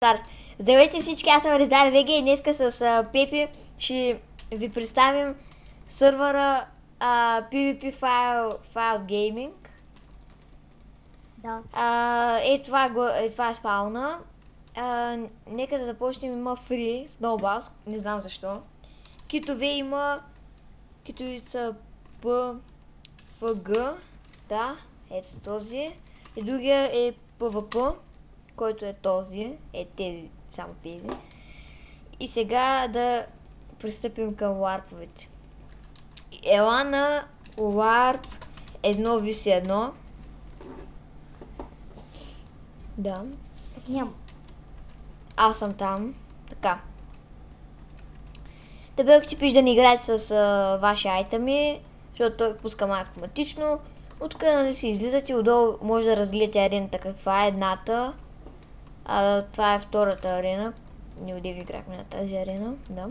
Старт. Здравейте всички, аз съм Рездар ВГ и днеска с Пепи ще ви представим сървъра PvP File Gaming. Да. Това е спауна. Нека да започнем. Има фри, Snowballs, не знам защо. Китове има, китове са PFG, да, ето този. И другия е PvP, който е този, тези, само тези. И сега да пристъпим към ларповете. Ела на ларп 1v1. Да. Нямам. Аз съм там. Така. Табелка ти пише да не играете с ваши айтами, защото той пуска автоматично. Оттук нали си излизате, отдолу може да разгледате арената каква е едната. Това е втората арена. Ние одеве играхме на тази арена. Да.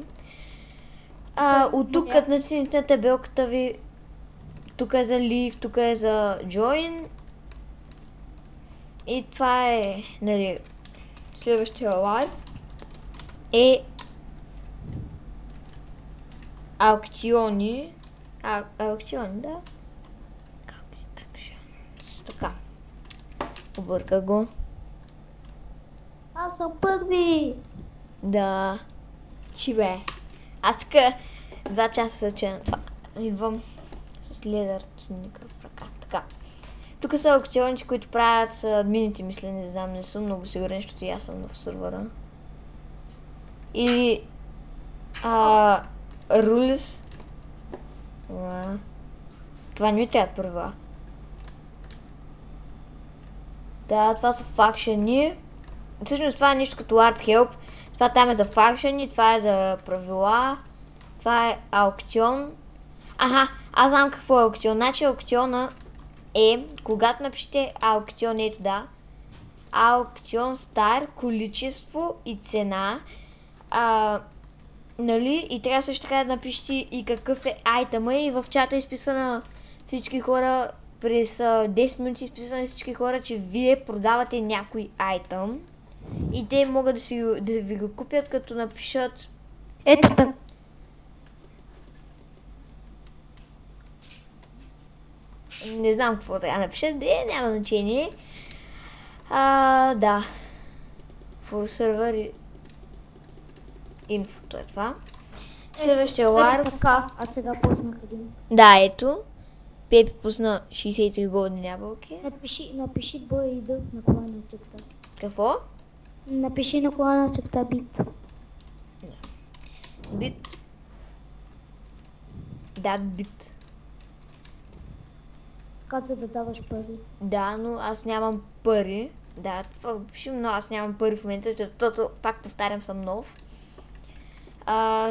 От тук като натиснете на табелката ви, тук е за Leave, тук е за Join. И това е, нали, следващия лайв е аукциони. Аукциони, да. Така. Обърка го. Аз съм първи. Да. Чи бе. Аз така 2 часа се чуя на това. Идвам с ледър туника в ръка. Така. Тук са аукционите, които правят с админите, мисля, не знам, не съм много сигурен, защото и аз съм в сървъра. Или Rules. Това не ми трябва първа. Да, това са факшени. Всъщност това е нещо като LARP Help. Това там е за факшени, това е за правила. Това е аукцион. Аз знам какво е аукцион. Значи аукциона е, когато напишете аукцион, ето да. Аукцион стар, количество и цена. Нали? И трябва също така да напишете и какъв е айтъма и в чата изписва на всички хора, през 10 минути изписва на всички хора, че вие продавате някой айтъм и те могат да ви го купят, като напишат Ето така. не знам какво трябва да напишат, няма значение. Да. For server инфото е това. Следващия ларп. Така, а сега пуснах един. Да, ето. Пепи пусна 63 голдни ябълки. Напиши Б и Д на колана на черта. Какво? Напиши на колана на черта бит. Бит. Да, бит. Каза да даваш пари. Да, но аз нямам пари. Да, това го пишем, но аз нямам пари в момента, защото пак повтарям съм нов.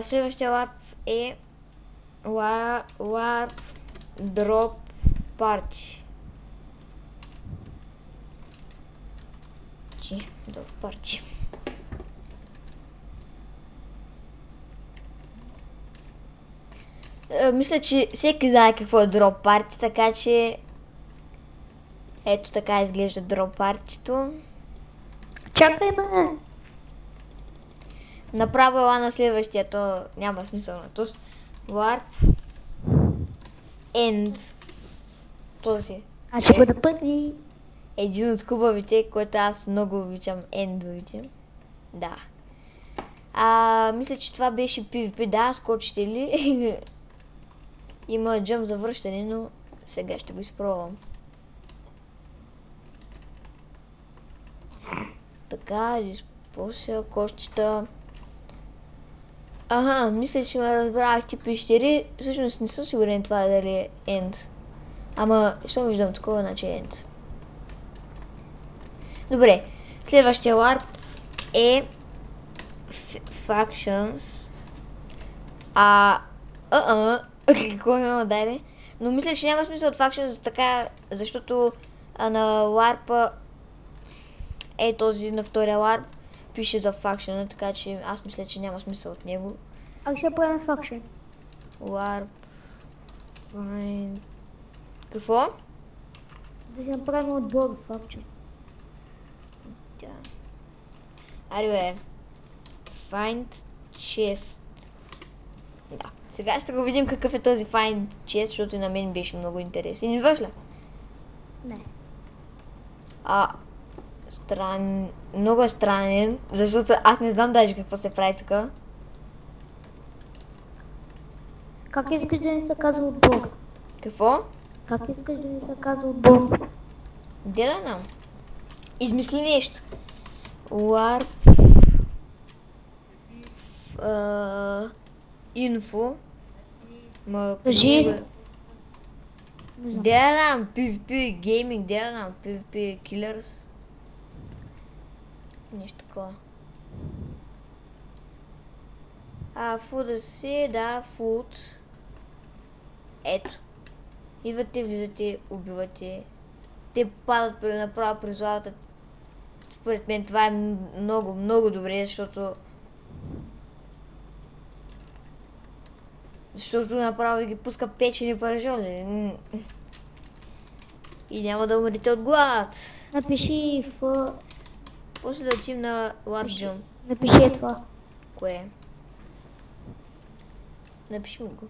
Следващия ларп е ларп дроп парти. Дроп парти. Мисля, че всеки знае какво е дроп парти, така че ето така изглежда дроп партито. Чакай ме! Направо ела на следващия, то няма смисъл на този. Warp End. Този. Аз ще бъда първи. Един от хубавите, който аз много обичам, ендовите. Да. Мисля, че това беше PvP. Да, скочите ли? Има джъм за връщане, но сега ще го изпробвам. Така, използвам кошчета. Мисля, че ме разбрах ти пещери. Всъщност не съм сигурен това дали е End. Ама, що виждам такова, значи е End. Добре, следващия ларп е Factions. Какво няма дайде? Но мисля, че няма смисъл от Factions така, защото на ларпа е този на втория ларп пише за Faction, така че аз мисля, че няма смисъл от него. Ако ще правим факшен. Warp. Find. Какво? Да си направим отбор в факшен. Да. Аре бе. Find chest. Да. Сега ще го видим какъв е този Find chest, защото и на мен беше много интересен. Идваш ли? Не. Много е странен, защото аз не знам даже какво се прави така. Как искаш да ни се казва отбор? Какво? Как искаш да ни се казва отбор? Де да знам? Измисли нещо. Warp. Info. Кажи. Не Не знам. де да знам? PvP Gaming, де да знам? PvP Killers. Нещо такова. Food си, да, food. Ето. Идвате, влизате, убивате. Те падат направо през лавата. Според мен това е много, много добре, защото направо ги пуска печени паражоли. И няма да умрете от глад. Напиши в... После да отим на Warp Jump. Напиши това. Кое? Напиши ми го.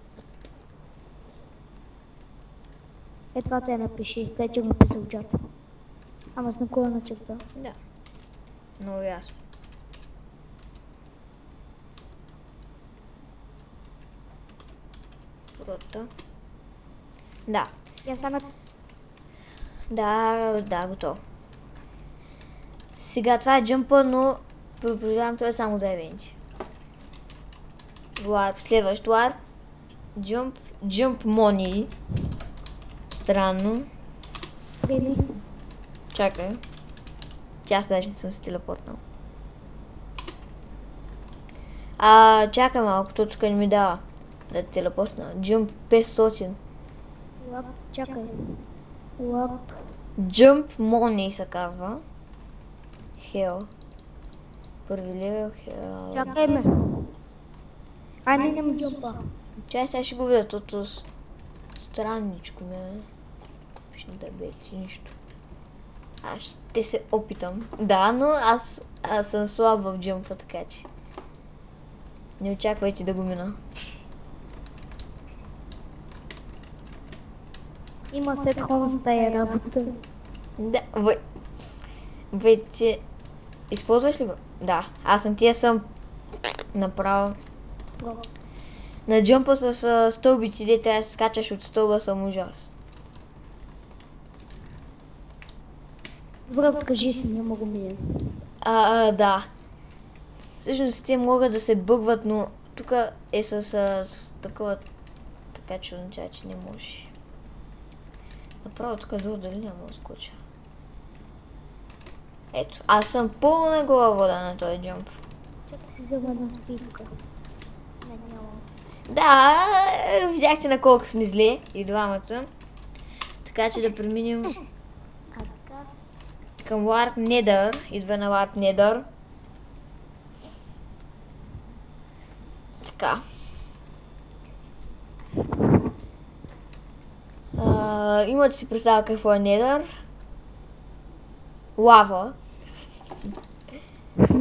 Е това те напиши, къде ти го написал в чата. Ама с наклона черта. Да. Много ясно. Прота. Да. Я само... Да, готово. Сега това е джъмпа, но предполагам това е само за евенти. Warp, следващ Warp. Jump Money. Странно. Прили. Чакай. Аз даже не съм се телепортнал. Чакай малко, тук не ми дава да телепортна. Jump 500. Лап, чакай. Лап. Jump Money се казва. Hell. Първи левел, Hell. Чакай ме. Ай, не нямам джумпа. Чай, сега ще го видя, тото странничко ми е. Пишна да бети, нищо. Аз ще се опитам. Да, но аз съм слаб в джумпа, така че. Не очаквайте да го мина. Има сет хом за тая работа. Да, вече... Използваш ли го? Да, аз съм направо. Про. На джумпа с стълбици, де трябва да се скачаш от стълба, съм ужас. Добре, откажи се, няма го мине. Да. Всъщност те могат да се бъгват, но тук е с такова, така че означава, че не може. Направо тук долу дали няма да скоча. Ето, аз съм пълна гола вода на този джумп. Чакай си взема една спитка. Не, няма. Да, видяхте на колко сме зле и двамата. Така че да преминем А така? към Warp Nether. Идва на Warp Nether. Така. Имате си представа какво е Nether. Лава.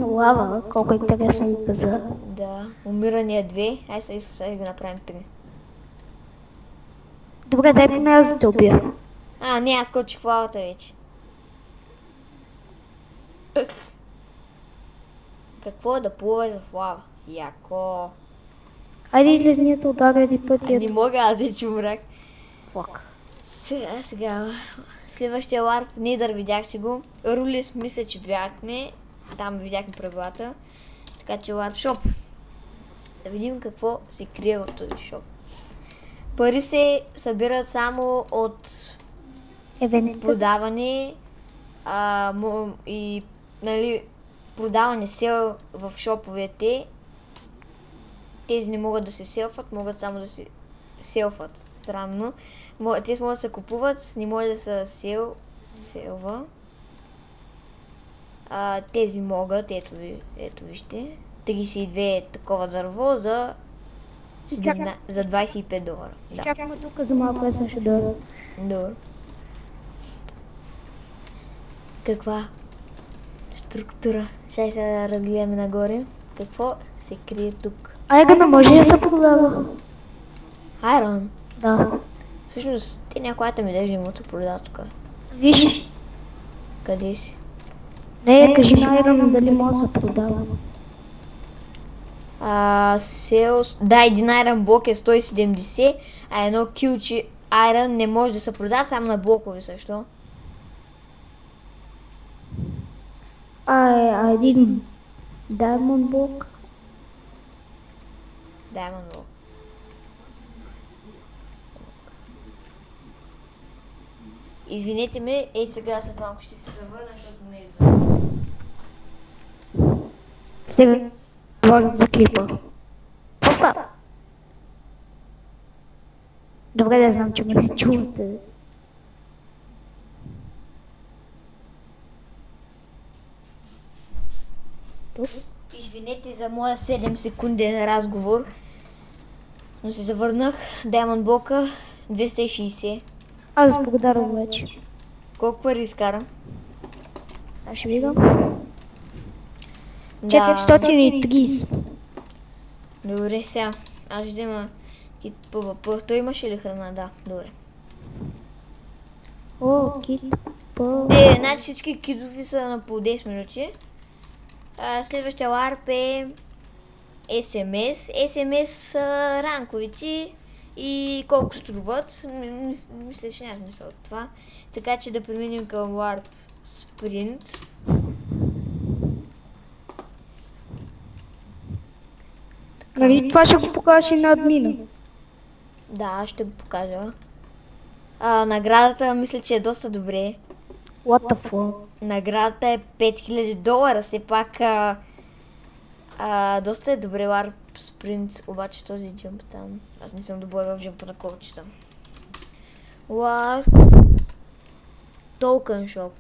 Лава, колко интересно го каза. Да, умирания 2. Ай сега да го направим 3. Добре, дай ми аз да те убия. Не, аз скочих в лавата вече. Какво е да плуваш в лава? Яко. Айде излезни от удара един път и Не мога, аз вече умрах. фак. Сега. Следващия Warp Nether видяхте го. Рулис мисля, че бяхме. Там видяхме правилата. Така че Warp Shop. Да видим какво се крие в този шоп. Пари се събират само от Евентите. продаване и нали, продаване сел в шоповете. Тези не могат да се селфат, могат само да се селфат. Странно. Те могат да се купуват, не може да се селва. Тези могат, ето вижте. 32 такова дърво за 25 долара. Да. Чакаме тук за малко, аз ще дойда. Добре. Каква структура. Чай сега да разгледаме нагоре. Какво се крие тук? Айгъна може ли да се продава? Айрон. Да. Всъщност, те някои атоми даже не могат да се продават тук. Виж, Къде си? не, кажи на Айрън дали може да се продава. Да, един айрон блок е 170, а едно килче айрон не може да се продава само на блокове също. А един Diamond блок? Diamond блок. Извинете ме, сега след малко ще се завърна, защото не е Сега говорим за клипа. Какво става? Добре да знам, че ме не чувате. Извинете за моя 7 секунден разговор, но се завърнах. Diamond блока 260. Аз благодаря вече. Колко пари изкарам? Сега ще видам. Да. 430. Добре, сега. Аз ще взема кит ПВП. Той имаше ли храна? Да, добре. О, кит по... Значи всички кидови са на по 10 минути. Следващия ларп е SMS. SMS са ранковици и колко струват. Мисля, че няма смисъл от това. Така че да преминем към ларп спринт. Нали това ще го покажеш и на админа? Да, ще го покажа. Наградата мисля, че е доста добре. What the fuck? Наградата е $5000, все пак доста е добре ларп спринт, обаче този джъмп там. Аз не съм добър в джъмпа на колчета. Ларп токен шоп.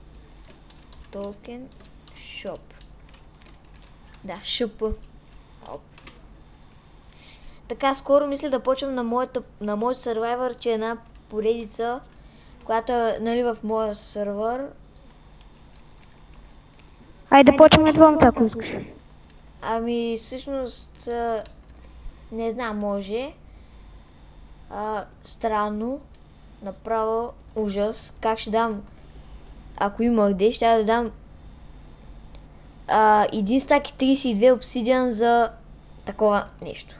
Токен шоп. Да, ШП. Така, скоро мисля да почвам на моят сървайвър, че е една поредица, която е, нали, в моя сървър. Айде почваме двамата, ако искаш. Ами, всъщност, не знам, може. Странно, направо ужас. Как ще дам, ако имах де, ще да дам един стак и 32 обсидиан за такова нещо.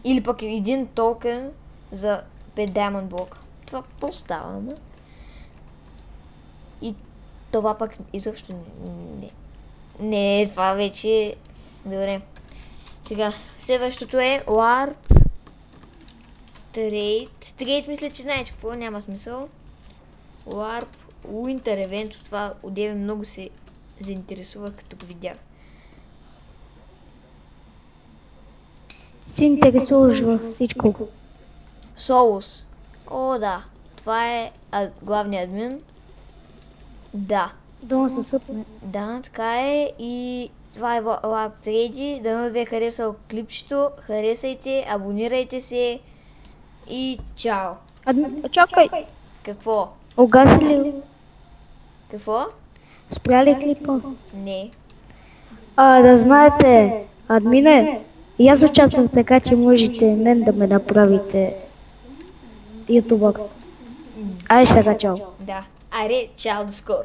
Или пък един токен за 5 Diamond блока. Това по-става, ма. И това пък изобщо не, това вече... Добре. Сега, следващото е Warp Trade. Trade мисля, че знаете какво, няма смисъл. Warp Winter Event, от това отдеве много се заинтересувах, като го видях. Си интересуваш във всичко. Солус. О, да. Това е главният админ. Да. Долу се съпне. Да, така е. И това е Lab Trade. Дано ви е харесал клипчето. Харесайте, абонирайте се. И чао. Чакай. Какво? Огаси ли? Какво? Спря ли клипа? Не. Да знаете, админе, и аз участвам, така че можете мен да ме направите ютубър. Ай сега, чао. Да. Аре, чао, до скоро.